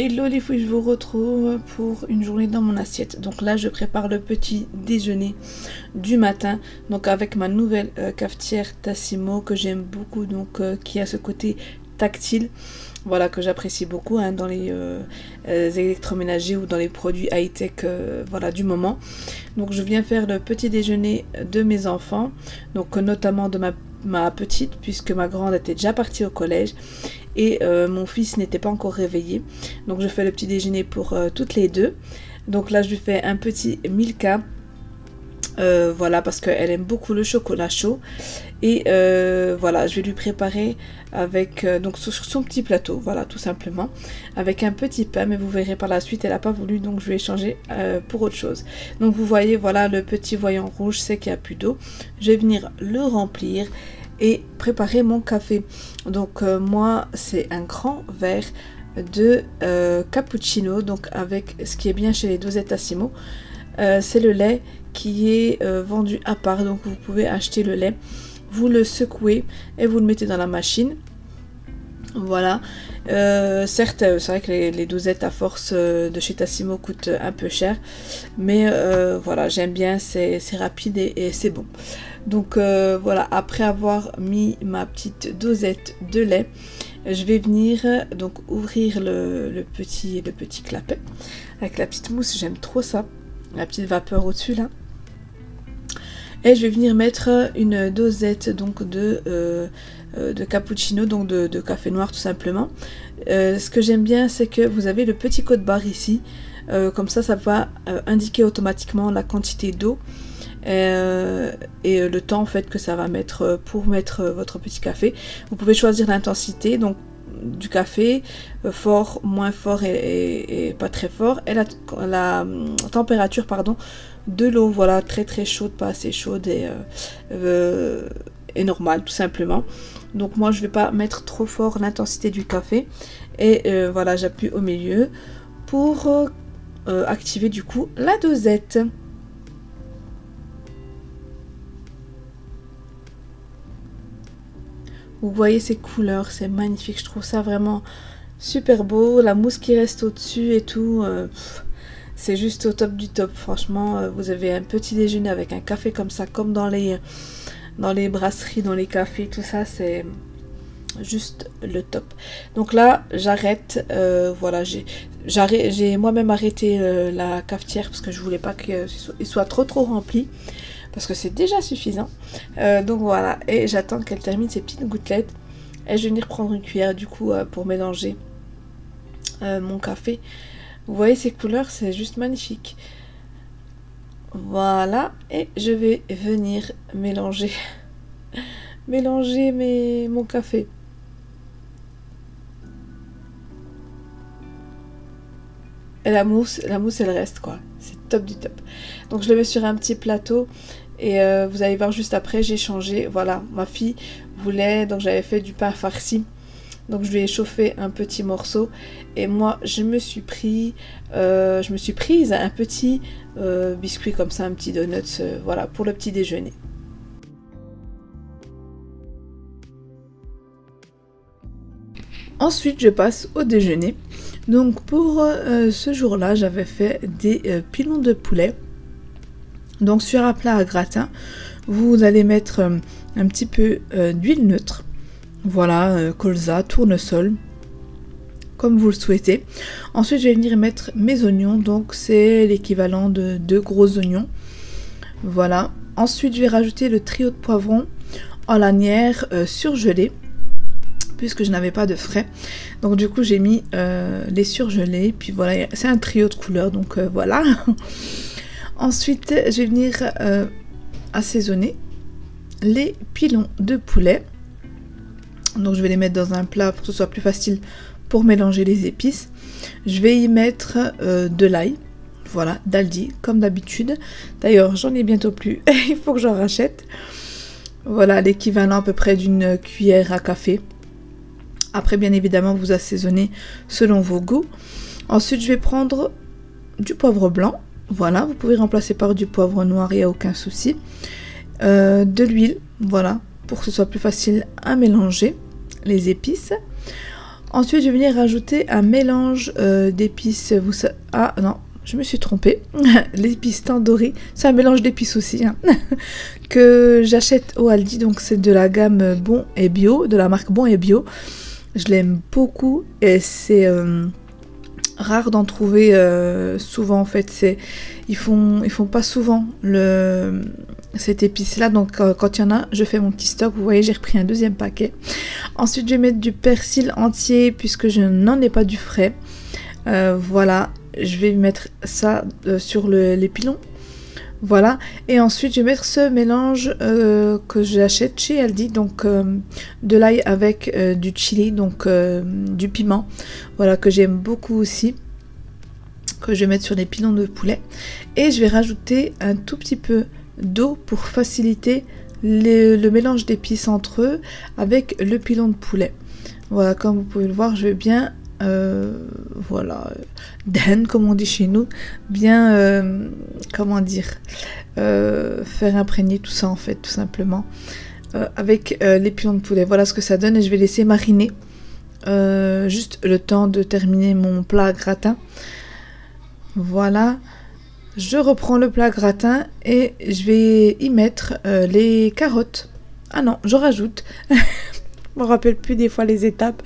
Hello les filles, je vous retrouve pour une journée dans mon assiette. Donc là je prépare le petit déjeuner du matin, donc avec ma nouvelle cafetière Tassimo que j'aime beaucoup, donc qui a ce côté tactile, voilà, que j'apprécie beaucoup hein, dans les électroménagers ou dans les produits high-tech voilà, du moment. Donc je viens faire le petit déjeuner de mes enfants, donc notamment de ma petite, puisque ma grande était déjà partie au collège et mon fils n'était pas encore réveillé. Donc je fais le petit déjeuner pour toutes les deux. Donc là je lui fais un petit Milka, voilà, parce qu'elle aime beaucoup le chocolat chaud. Et voilà, je vais lui préparer avec donc sur son petit plateau, voilà, tout simplement, avec un petit pain, mais vous verrez par la suite elle n'a pas voulu, donc je vais changer pour autre chose. Donc vous voyez, voilà, le petit voyant rouge, c'est qu'il n'y a plus d'eau. Je vais venir le remplir et préparer mon café. Donc moi c'est un grand verre de cappuccino, donc avec ce qui est bien chez les dosettes Tassimo, c'est le lait qui est vendu à part, donc vous pouvez acheter le lait, vous le secouez et vous le mettez dans la machine. Voilà, certes c'est vrai que les dosettes à force de chez Tassimo coûtent un peu cher, mais voilà, j'aime bien, c'est rapide et c'est bon. Donc voilà, après avoir mis ma petite dosette de lait, je vais venir donc ouvrir le petit clapet avec la petite mousse, j'aime trop ça, la petite vapeur au-dessus là. Et je vais venir mettre une dosette donc de cappuccino, donc de café noir tout simplement. Ce que j'aime bien, c'est que vous avez le petit code barre ici, comme ça va indiquer automatiquement la quantité d'eau et le temps en fait que ça va mettre pour mettre votre petit café. Vous pouvez choisir l'intensité donc du café, fort, moins fort et pas très fort, et la température pardon de l'eau, voilà, très très chaude, pas assez chaude et normale tout simplement. Donc moi je vais pas mettre trop fort l'intensité du café et voilà, j'appuie au milieu pour activer du coup la dosette. Vous voyez ces couleurs, c'est magnifique, je trouve ça vraiment super beau, la mousse qui reste au-dessus et tout, c'est juste au top du top. Franchement, vous avez un petit déjeuner avec un café comme ça, comme dans les brasseries, dans les cafés, tout ça, c'est juste le top. Donc là, j'arrête, voilà, j'ai moi-même arrêté la cafetière parce que je voulais pas qu'il soit trop rempli, parce que c'est déjà suffisant. Donc voilà, et j'attends qu'elle termine ses petites gouttelettes et je vais venir prendre une cuillère du coup pour mélanger mon café. Vous voyez ces couleurs, c'est juste magnifique. Voilà, et je vais venir mélanger mon café. Et la mousse elle reste quoi, c'est top du top. Donc je le mets sur un petit plateau et vous allez voir juste après j'ai changé. Voilà, ma fille voulait, donc j'avais fait du pain farci, donc je lui ai chauffé un petit morceau et moi je me suis prise un petit biscuit comme ça, un petit donut, voilà, pour le petit déjeuner. Ensuite je passe au déjeuner. Donc pour ce jour-là, j'avais fait des pilons de poulet. Donc sur un plat à gratin, vous allez mettre un petit peu d'huile neutre. Voilà, colza, tournesol, comme vous le souhaitez. Ensuite, je vais venir mettre mes oignons. Donc c'est l'équivalent de 2 gros oignons. Voilà. Ensuite, je vais rajouter le trio de poivrons en lanière surgelés, puisque je n'avais pas de frais, donc du coup j'ai mis les surgelés, puis voilà, c'est un trio de couleurs, donc voilà. Ensuite je vais venir assaisonner les pilons de poulet, donc je vais les mettre dans un plat pour que ce soit plus facile pour mélanger les épices. Je vais y mettre de l'ail, voilà, d'Aldi comme d'habitude, d'ailleurs j'en ai bientôt plus, il faut que j'en rachète. Voilà, l'équivalent à peu près d'une cuillère à café. Après, bien évidemment, vous assaisonnez selon vos goûts. Ensuite, je vais prendre du poivre blanc. Voilà, vous pouvez remplacer par du poivre noir, il n'y a aucun souci. De l'huile, voilà, pour que ce soit plus facile à mélanger les épices. Ensuite, je vais venir rajouter un mélange d'épices. Ah non, je me suis trompée. L'épice tandoori, c'est un mélange d'épices aussi, hein, que j'achète au Aldi. Donc c'est de la gamme Bon et Bio, de la marque Bon et Bio. Je l'aime beaucoup et c'est rare d'en trouver souvent en fait. Ils font pas souvent cette épice là, donc quand il y en a, je fais mon petit stock. Vous voyez, j'ai repris un deuxième paquet. Ensuite, je vais mettre du persil entier puisque je n'en ai pas du frais. Voilà, je vais mettre ça sur les pilons. Voilà, et ensuite je vais mettre ce mélange que j'achète chez Aldi, donc de l'ail avec du chili, donc du piment, voilà, que j'aime beaucoup aussi, que je vais mettre sur les pilons de poulet. Et je vais rajouter un tout petit peu d'eau pour faciliter le mélange d'épices entre eux avec le pilon de poulet. Voilà, comme vous pouvez le voir, je vais bien voilà, den comme on dit chez nous, bien comment dire, faire imprégner tout ça en fait, tout simplement, avec les pilons de poulet. Voilà ce que ça donne, et je vais laisser mariner juste le temps de terminer mon plat gratin. Voilà, je reprends le plat gratin et je vais y mettre les carottes. Ah non, je rajoute je me rappelle plus des fois les étapes.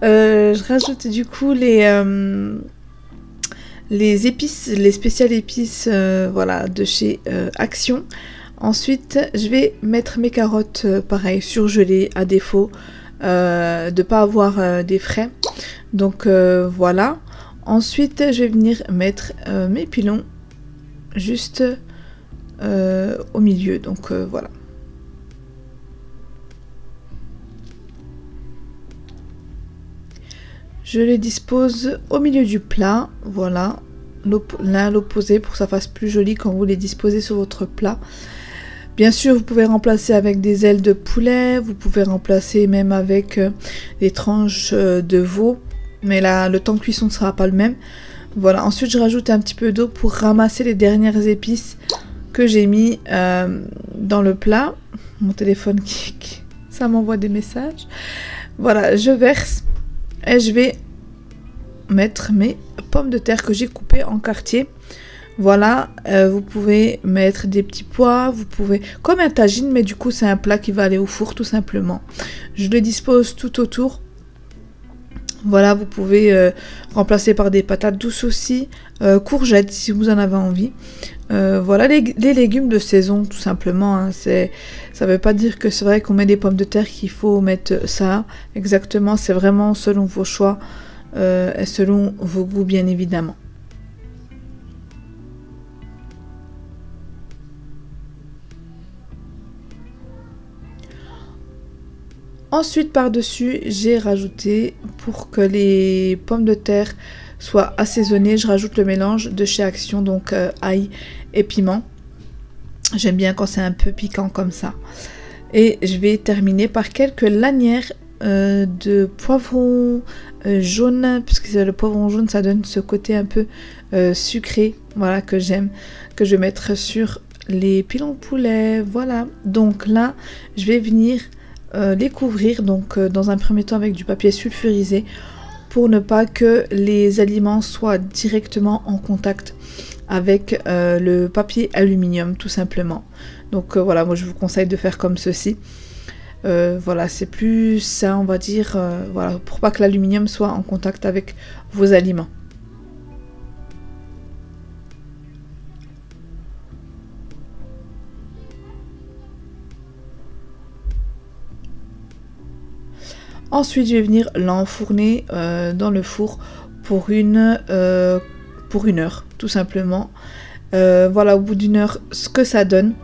Je rajoute du coup les épices, les spéciales épices, voilà, de chez Action. Ensuite, je vais mettre mes carottes, pareil, surgelées à défaut de pas avoir des frais. Donc voilà. Ensuite, je vais venir mettre mes pilons juste au milieu. Donc voilà. Je les dispose au milieu du plat, voilà, l'un à l'opposé pour que ça fasse plus joli quand vous les disposez sur votre plat. Bien sûr, vous pouvez remplacer avec des ailes de poulet, vous pouvez remplacer même avec des tranches de veau, mais là, le temps de cuisson ne sera pas le même. Voilà, ensuite je rajoute un petit peu d'eau pour ramasser les dernières épices que j'ai mis dans le plat. Mon téléphone ça m'envoie des messages. Voilà, je verse. Et je vais mettre mes pommes de terre que j'ai coupées en quartiers. Voilà, vous pouvez mettre des petits pois, vous pouvez... Comme un tagine, mais du coup c'est un plat qui va aller au four tout simplement. Je le dispose tout autour. Voilà, vous pouvez remplacer par des patates douces aussi, courgettes si vous en avez envie. Voilà, les légumes de saison tout simplement, hein, ça veut pas dire que c'est vrai qu'on met des pommes de terre qu'il faut mettre ça exactement, c'est vraiment selon vos choix et selon vos goûts bien évidemment. Ensuite par-dessus j'ai rajouté, pour que les pommes de terre soient assaisonnées, je rajoute le mélange de chez Action, donc ail et piment. J'aime bien quand c'est un peu piquant comme ça. Et je vais terminer par quelques lanières de poivron jaune, puisque le poivron jaune ça donne ce côté un peu sucré, voilà, que j'aime, que je vais mettre sur les pilons de poulet. Voilà, donc là je vais venir les couvrir, donc dans un premier temps avec du papier sulfurisé pour ne pas que les aliments soient directement en contact avec le papier aluminium tout simplement. Donc voilà, moi je vous conseille de faire comme ceci. Voilà, c'est plus ça, on va dire, voilà, pour pas que l'aluminium soit en contact avec vos aliments. Ensuite, je vais venir l'enfourner dans le four pour une heure, tout simplement. Voilà, au bout d'une heure, ce que ça donne.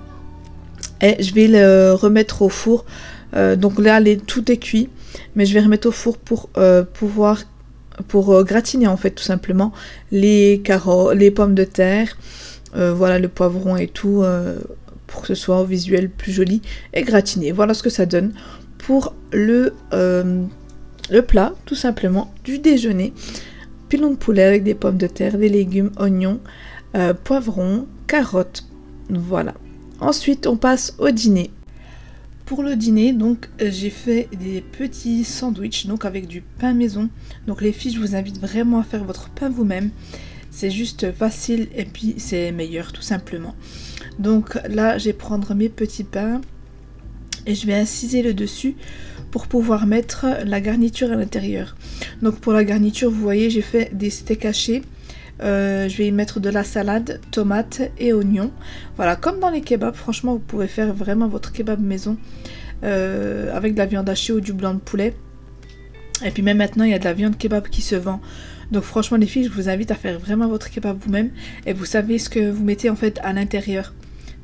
Et je vais le remettre au four. Donc là, tout est cuit. Mais je vais remettre au four pour gratiner, en fait, tout simplement, les carottes, les pommes de terre, voilà, le poivron et tout, pour que ce soit au visuel plus joli et gratiné. Voilà ce que ça donne pour le plat, tout simplement, du déjeuner. Pilon de poulet avec des pommes de terre, des légumes, oignons, poivrons, carottes. Voilà. Ensuite, on passe au dîner. pour le dîner, donc j'ai fait des petits sandwichs donc avec du pain maison. Donc les filles, je vous invite vraiment à faire votre pain vous-même. C'est juste facile et puis c'est meilleur tout simplement. Donc là, je vais prendre mes petits pains et je vais inciser le dessus pour pouvoir mettre la garniture à l'intérieur. Donc pour la garniture, vous voyez, j'ai fait des steaks hachés. Je vais y mettre de la salade, tomates et oignons. Voilà, comme dans les kebabs, franchement, vous pouvez faire vraiment votre kebab maison avec de la viande hachée ou du blanc de poulet. Et puis même maintenant, il y a de la viande kebab qui se vend. Donc franchement, les filles, je vous invite à faire vraiment votre kebab vous-même. Et vous savez ce que vous mettez en fait à l'intérieur.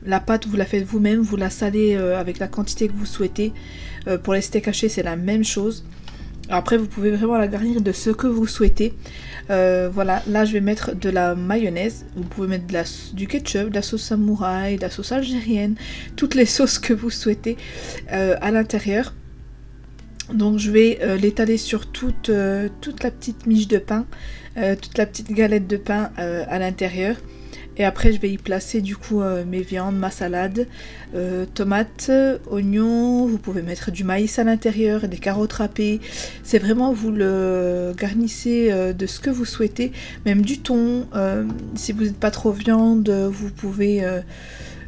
La pâte, vous la faites vous-même, vous la salez avec la quantité que vous souhaitez. Pour les steaks hachés, c'est la même chose. Après, vous pouvez vraiment la garnir de ce que vous souhaitez. Voilà, là je vais mettre de la mayonnaise. Vous pouvez mettre du ketchup, de la sauce samouraï, de la sauce algérienne, toutes les sauces que vous souhaitez à l'intérieur. Donc je vais l'étaler sur toute la petite miche de pain, toute la petite galette de pain à l'intérieur. Et après je vais y placer du coup mes viandes, ma salade, tomates, oignons, vous pouvez mettre du maïs à l'intérieur, des carottes râpées. C'est vraiment, vous le garnissez de ce que vous souhaitez, même du thon. Si vous n'êtes pas trop viande, vous pouvez,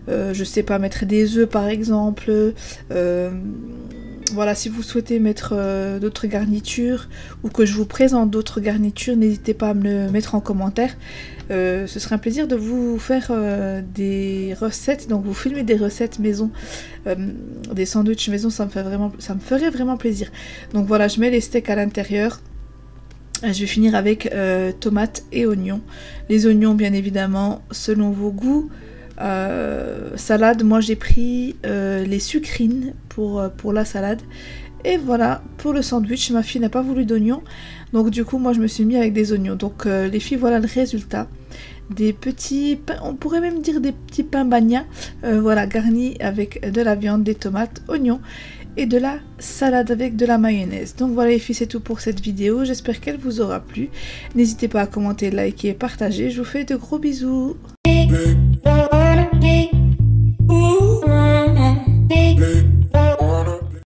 je sais pas, mettre des œufs par exemple. Voilà, si vous souhaitez mettre d'autres garnitures ou que je vous présente d'autres garnitures, n'hésitez pas à me le mettre en commentaire. Ce serait un plaisir de vous faire des recettes, donc vous filmer des recettes maison, des sandwichs maison, ça me ferait vraiment plaisir. Donc voilà, je mets les steaks à l'intérieur. Je vais finir avec tomates et oignons. Les oignons bien évidemment selon vos goûts. Salade, moi j'ai pris les sucrines pour la salade. Et voilà, pour le sandwich, ma fille n'a pas voulu d'oignons. Donc du coup, moi je me suis mis avec des oignons. Donc les filles, voilà le résultat. Des petits pains, on pourrait même dire des petits pains bagna. Voilà, garnis avec de la viande, des tomates, oignons et de la salade avec de la mayonnaise. Donc voilà les filles, c'est tout pour cette vidéo. J'espère qu'elle vous aura plu. N'hésitez pas à commenter, liker et partager. Je vous fais de gros bisous.